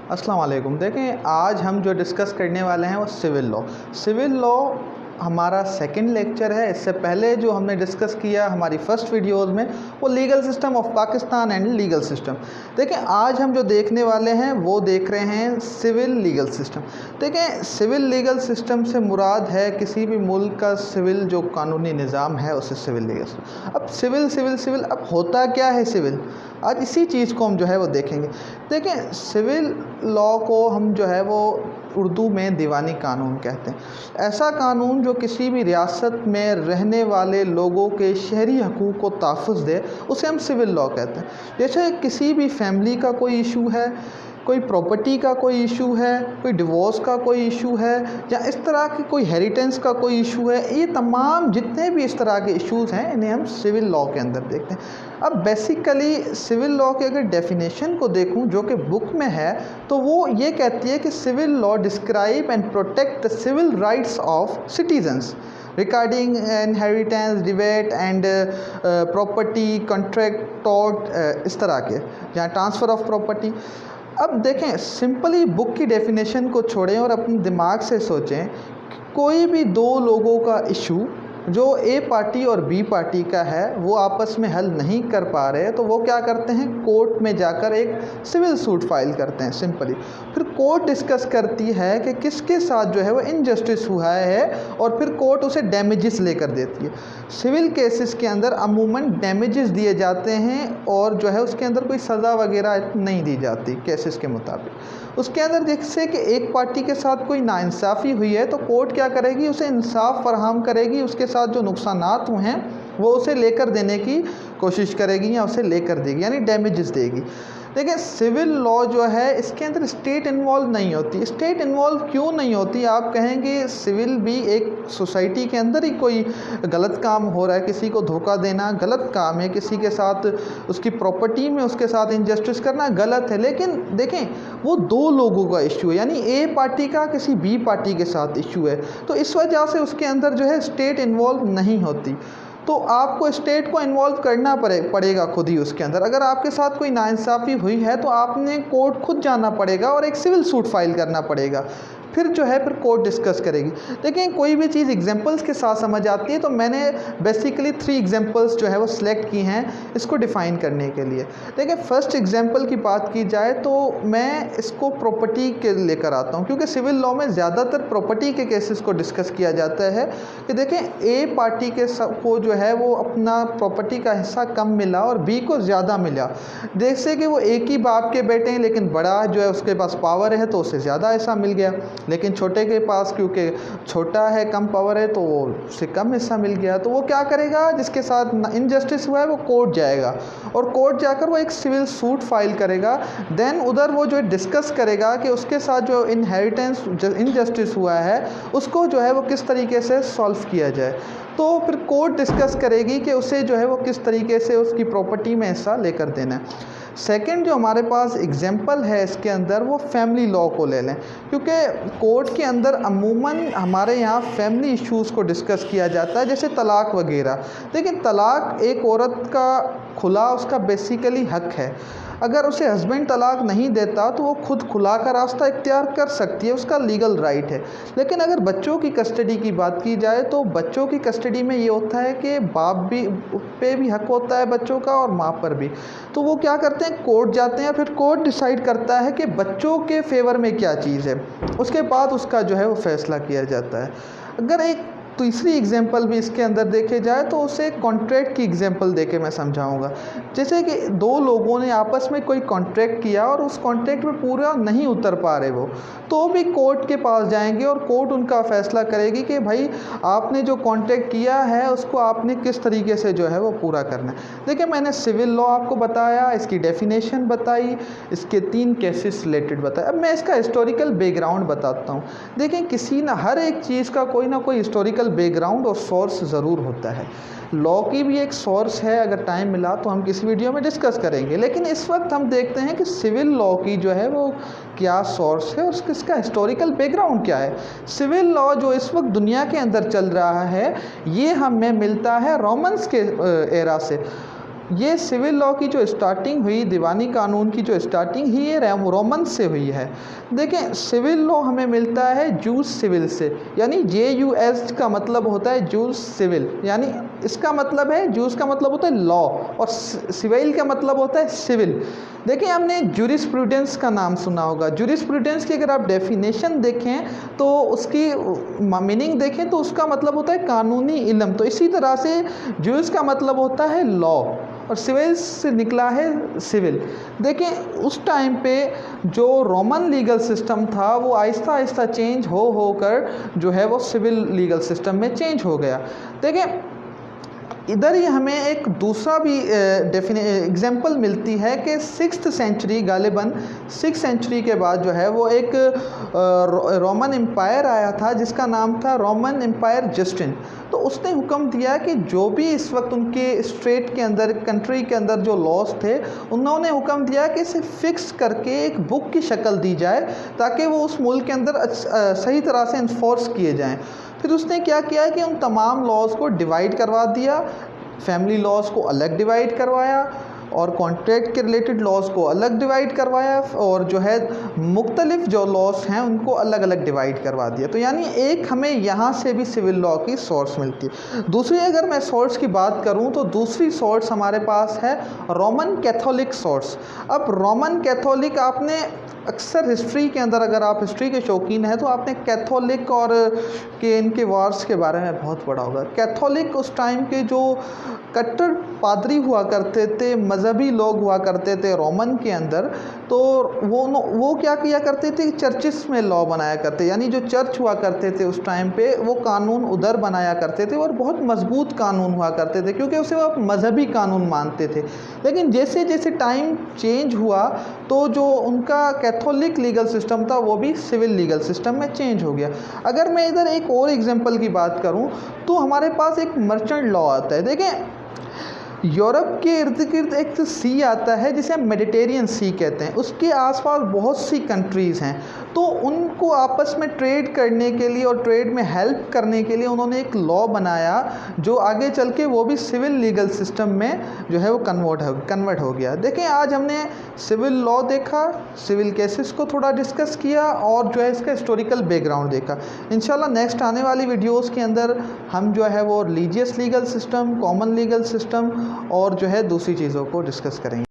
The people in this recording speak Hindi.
अस्सलाम वालेकुम। देखें, आज हम जो डिस्कस करने वाले हैं वो सिविल लॉ हमारा सेकंड लेक्चर है। इससे पहले जो हमने डिस्कस किया हमारी फर्स्ट वीडियोस में वो legal system of Pakistan and legal system. देखें, आज हम जो देखने वाले हैं वो देख रहे हैं सिविल लीगल सिस्टम। देखें, सिविल लीगल सिस्टम से मुराद है किसी भी मुल्क का सिविल जो कानूनी निज़ाम है उसे सिविल लीगल सिस्टम। अब सिविल अब होता क्या है सिविल, आज इसी चीज़ को हम जो है वो देखेंगे। देखें, सिविल लॉ को हम जो है वो उर्दू में दीवानी कानून कहते हैं। ऐसा कानून जो किसी भी रियासत में रहने वाले लोगों के शहरी हकूक़ को तहफ़्फ़ुज़ दे उसे हम सिविल लॉ कहते हैं। जैसे किसी भी फैमिली का कोई इशू है, कोई प्रॉपर्टी का कोई इशू है, कोई डिवोर्स का कोई इशू है, या इस तरह की कोई हेरिटेंस का कोई इशू है, ये तमाम जितने भी इस तरह के इश्यूज़ हैं इन्हें हम सिविल लॉ के अंदर देखते हैं। अब बेसिकली सिविल लॉ के अगर डेफिनेशन को देखूं जो कि बुक में है तो वो ये कहती है कि civil law describe and protect the civil rights of citizens regarding inheritance, debate and property, contract, tort, इस तरह के, या ट्रांसफ़र ऑफ प्रॉपर्टी। अब देखें, सिंपली बुक की डेफिनेशन को छोड़ें और अपने दिमाग से सोचें, कोई भी दो लोगों का इशू जो ए पार्टी और बी पार्टी का है वो आपस में हल नहीं कर पा रहे तो वो क्या करते हैं, कोर्ट में जाकर एक सिविल सूट फाइल करते हैं सिंपली। फिर कोर्ट डिस्कस करती है कि किसके साथ जो है वो इनजस्टिस हुआ है और फिर कोर्ट उसे डैमेजेस लेकर देती है। सिविल केसेस के अंदर अमूमन डैमेजेस दिए जाते हैं और जो है उसके अंदर कोई सज़ा वगैरह नहीं दी जाती केसेस के मुताबिक। उसके अंदर जैसे कि एक पार्टी के साथ कोई नाइंसाफ़ी हुई है तो कोर्ट क्या करेगी, उसे इंसाफ फराहम करेगी, उसके साथ जो नुकसानात हुए हैं वो उसे लेकर देने की कोशिश करेगी या उसे लेकर देगी, यानी डैमेजेस देगी। देखिए, सिविल लॉ जो है इसके अंदर स्टेट इन्वॉल्व नहीं होती। स्टेट इन्वॉल्व क्यों नहीं होती, आप कहेंगे सिविल भी एक सोसाइटी के अंदर ही कोई गलत काम हो रहा है, किसी को धोखा देना गलत काम है, किसी के साथ उसकी प्रॉपर्टी में उसके साथ इनजस्टिस करना गलत है। लेकिन देखें, वो दो लोगों का इशू है, यानी ए पार्टी का किसी बी पार्टी के साथ इशू है, तो इस वजह से उसके अंदर जो है स्टेट इन्वॉल्व नहीं होती। तो आपको स्टेट को इन्वॉल्व करना पड़ेगा खुद ही उसके अंदर। अगर आपके साथ कोई नाइंसाफ़ी हुई है तो आपने कोर्ट खुद जाना पड़ेगा और एक सिविल सूट फाइल करना पड़ेगा, फिर जो है फिर कोर्ट डिस्कस करेगी। देखिए, कोई भी चीज़ एग्जांपल्स के साथ समझ आती है, तो मैंने बेसिकली 3 एग्जांपल्स जो है वो सिलेक्ट की हैं इसको डिफ़ाइन करने के लिए। देखिए, फर्स्ट एग्जांपल की बात की जाए तो मैं इसको प्रॉपर्टी के लेकर आता हूँ, क्योंकि सिविल लॉ में ज़्यादातर प्रॉपर्टी के केसेस को डिस्कस किया जाता है कि देखें, ए पार्टी के को जो है वो अपना प्रॉपर्टी का हिस्सा कम मिला और बी को ज़्यादा मिला। जैसे कि वो एक ही बाप के बेटे हैं लेकिन बड़ा जो है उसके पास पावर है तो उसे ज़्यादा हिस्सा मिल गया, लेकिन छोटे के पास क्योंकि छोटा है, कम पावर है, तो वो उससे कम हिस्सा मिल गया। तो वो क्या करेगा, जिसके साथ इनजस्टिस हुआ है वो कोर्ट जाएगा और कोर्ट जाकर वो एक सिविल सूट फाइल करेगा। देन उधर वो जो डिस्कस करेगा कि उसके साथ जो इनहेरिटेंस इनजस्टिस हुआ है उसको जो है वो किस तरीके से सॉल्व किया जाए। तो फिर कोर्ट डिस्कस करेगी कि उसे जो है वो किस तरीके से उसकी प्रॉपर्टी में हिस्सा लेकर देना है। सेकंड जो हमारे पास एग्जांपल है इसके अंदर वो फैमिली लॉ को ले लें, क्योंकि कोर्ट के अंदर अमूमन हमारे यहाँ फैमिली इश्यूज़ को डिस्कस किया जाता है, जैसे तलाक वगैरह। लेकिन तलाक एक औरत का खुला उसका बेसिकली हक है। अगर उसे हस्बैंड तलाक नहीं देता तो वो खुद खुला का रास्ता इख्तियार कर सकती है, उसका लीगल राइट है। लेकिन अगर बच्चों की कस्टडी की बात की जाए तो बच्चों की कस्टडी में ये होता है कि बाप भी पे भी हक होता है बच्चों का और माँ पर भी। तो वो क्या करते हैं, कोर्ट जाते हैं, फिर कोर्ट डिसाइड करता है कि बच्चों के फेवर में क्या चीज़ है, उसके बाद उसका जो है वो फैसला किया जाता है। अगर एक तीसरी एग्जांपल भी इसके अंदर देखे जाए तो उसे कॉन्ट्रैक्ट की एग्जांपल देके मैं समझाऊंगा। जैसे कि दो लोगों ने आपस में कोई कॉन्ट्रैक्ट किया और उस कॉन्ट्रैक्ट में पूरा नहीं उतर पा रहे वो, तो भी कोर्ट के पास जाएंगे और कोर्ट उनका फैसला करेगी कि भाई आपने जो कॉन्ट्रैक्ट किया है उसको आपने किस तरीके से जो है वो पूरा करना है। देखिए, मैंने सिविल लॉ आपको बताया, इसकी डेफिनेशन बताई, इसके 3 केसेस रिलेटेड बताया। अब मैं इसका हिस्टोरिकल बैकग्राउंड बताता हूँ। देखिए, हर एक चीज़ का कोई ना कोई हिस्टोरिकल बैकग्राउंड और सोर्स ज़रूर होता है। लॉ की भी एक सोर्स है, अगर टाइम मिला तो हम किसी वीडियो में डिस्कस करेंगे, लेकिन इस वक्त हम देखते हैं कि सिविल लॉ की जो है वो क्या सोर्स है और इसका हिस्टोरिकल बैकग्राउंड क्या है। सिविल लॉ जो इस वक्त दुनिया के अंदर चल रहा है ये हमें मिलता है रोमन्स के एरा से। ये सिविल लॉ की जो स्टार्टिंग हुई, दीवानी कानून की जो स्टार्टिंग ही ये रोमन से हुई है। देखें, सिविल लॉ हमें मिलता है जूस सिविल से, यानी JUS का मतलब होता है जूस सिविल, यानी इसका मतलब है, जूस का मतलब होता है लॉ और सिविल का मतलब होता है सिविल। देखिए, हमने जूरिस्प्रूडेंस का नाम सुना होगा। जूरिस्प्रूडेंस की अगर आप डेफिनेशन देखें तो उसकी मीनिंग देखें तो उसका मतलब होता है कानूनी इल्म। तो इसी तरह से जूस का मतलब होता है लॉ और सिविल से निकला है सिविल। देखिए, उस टाइम पे जो रोमन लीगल सिस्टम था वो आहिस्ता आहिस्ता चेंज होकर जो है वो सिविल लीगल सिस्टम में चेंज हो गया। देखिए, इधर ही हमें एक दूसरा भी एग्जांपल मिलती है कि 6th सेंचुरी, गालिबन 6th सेंचुरी के बाद जो है वो एक रोमन एम्पायर आया था जिसका नाम था रोमन एम्पायर जस्टिन। तो उसने हुक्म दिया कि जो भी इस वक्त उनके स्टेट के अंदर, कंट्री के अंदर जो लॉज थे, उन्होंने हुक्म दिया कि इसे फिक्स करके एक बुक की शक्ल दी जाए ताकि वो उस मुल्क के अंदर सही तरह से इन्फोर्स किए जाएँ। फिर उसने क्या किया कि उन तमाम लॉज को डिवाइड करवा दिया, फैमिली लॉज को अलग डिवाइड करवाया और कॉन्ट्रैक्ट के रिलेटेड लॉज को अलग डिवाइड करवाया और जो है मुख्तलिफ जो लॉज हैं उनको अलग अलग डिवाइड करवा दिया। तो यानी एक हमें यहाँ से भी सिविल लॉ की सोर्स मिलती है। दूसरी अगर मैं सोर्स की बात करूँ तो दूसरी सोर्स हमारे पास है रोमन कैथोलिक सोर्स। अब रोमन कैथोलिक, आपने अक्सर हिस्ट्री के अंदर, अगर आप हिस्ट्री के शौकीन हैं तो आपने कैथोलिक और के इनके वार्स के बारे में बहुत पढ़ा होगा। कैथोलिक उस टाइम के जो कट्टर पादरी हुआ करते थे, मजहबी लोग हुआ करते थे रोमन के अंदर, तो वो क्या किया करते थे, चर्चिस में लॉ बनाया करते, यानी जो चर्च हुआ करते थे उस टाइम पे वो कानून उधर बनाया करते थे और बहुत मजबूत कानून हुआ करते थे क्योंकि उसे वो मजहबी कानून मानते थे। लेकिन जैसे जैसे टाइम चेंज हुआ तो जो उनका कैथोलिक लीगल सिस्टम था वो भी सिविल लीगल सिस्टम में चेंज हो गया। अगर मैं इधर एक और एग्जांपल की बात करूं तो हमारे पास एक मर्चेंट लॉ आता है। देखें, यूरोप के इर्द गिर्द एक सी आता है जिसे हम मेडिटेरियन सी कहते हैं, उसके आसपास बहुत सी कंट्रीज़ हैं। तो उनको आपस में ट्रेड करने के लिए और ट्रेड में हेल्प करने के लिए उन्होंने एक लॉ बनाया जो आगे चल के वो भी सिविल लीगल सिस्टम में जो है वो कन्वर्ट हो गया। देखें, आज हमने सिविल लॉ देखा, सिविल केसेस को थोड़ा डिस्कस किया और जो है इसका हिस्टोरिकल बैकग्राउंड देखा। इंशाल्लाह नेक्स्ट आने वाली वीडियोज़ के अंदर हम जो है वो religious legal system, common legal system और जो है दूसरी चीज़ों को डिस्कस करेंगे।